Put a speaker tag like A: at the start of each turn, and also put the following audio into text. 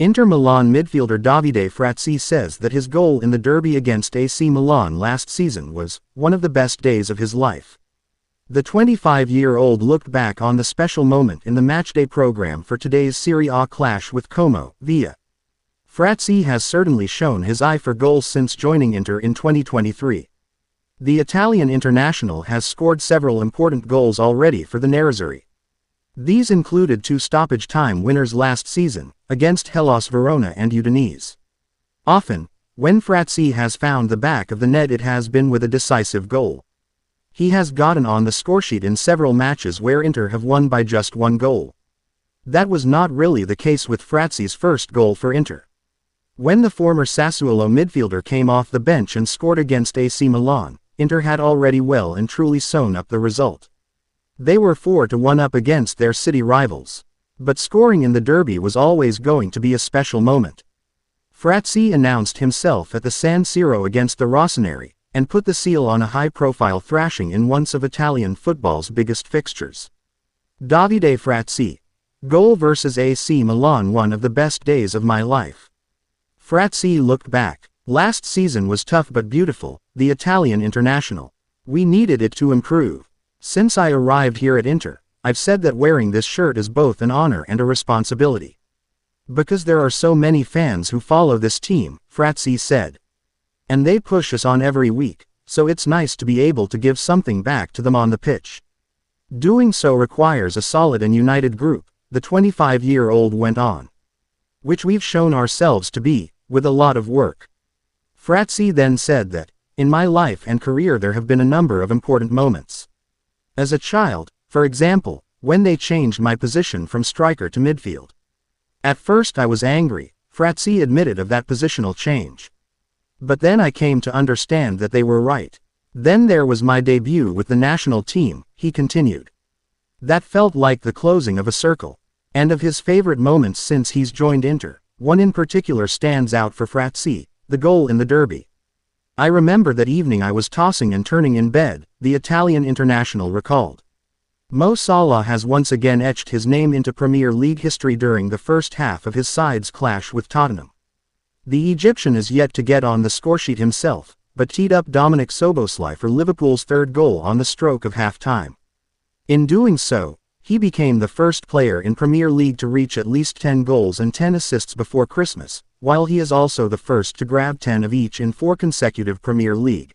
A: Inter Milan midfielder Davide Frazzi says that his goal in the derby against AC Milan last season was one of the best days of his life. The 25-year-old looked back on the special moment in the matchday program for today's Serie A clash with Como, via. Frazzi has certainly shown his eye for goals since joining Inter in 2023. The Italian international has scored several important goals already for the Nerazzurri. These included 2 stoppage-time winners last season, against Hellas Verona and Udinese. Often, when Frazzi has found the back of the net, it has been with a decisive goal. He has gotten on the scoresheet in several matches where Inter have won by just 1 goal. That was not really the case with Frazzi's first goal for Inter. When the former Sassuolo midfielder came off the bench and scored against AC Milan, Inter had already well and truly sewn up the result. They were 4-1 up against their city rivals. But scoring in the derby was always going to be a special moment. Frazzi announced himself at the San Siro against the Rossoneri, and put the seal on a high-profile thrashing in one of Italian football's biggest fixtures. Davide Frazzi. Goal versus AC Milan, one of the best days of my life. Frazzi looked back. Last season was tough but beautiful, the Italian international. We needed it to improve. Since I arrived here at Inter, I've said that wearing this shirt is both an honor and a responsibility. Because there are so many fans who follow this team, Frazzi said. And they push us on every week, so it's nice to be able to give something back to them on the pitch. Doing so requires a solid and united group, the 25-year-old went on. Which we've shown ourselves to be, with a lot of work. Frazzi then said that, in my life and career there have been a number of important moments. As a child, for example, when they changed my position from striker to midfield. At first I was angry, Frazzi admitted of that positional change. But then I came to understand that they were right. Then there was my debut with the national team, he continued. That felt like the closing of a circle. And of his favorite moments since he's joined Inter, one in particular stands out for Frazzi, the goal in the derby. I remember that evening I was tossing and turning in bed, the Italian international recalled. Mo Salah has once again etched his name into Premier League history during the first half of his side's clash with Tottenham. The Egyptian is yet to get on the scoresheet himself, but teed up Dominic Szoboszlai for Liverpool's 3rd goal on the stroke of half-time. In doing so, he became the first player in Premier League to reach at least 10 goals and 10 assists before Christmas, while he is also the first to grab 10 of each in 4 consecutive Premier League.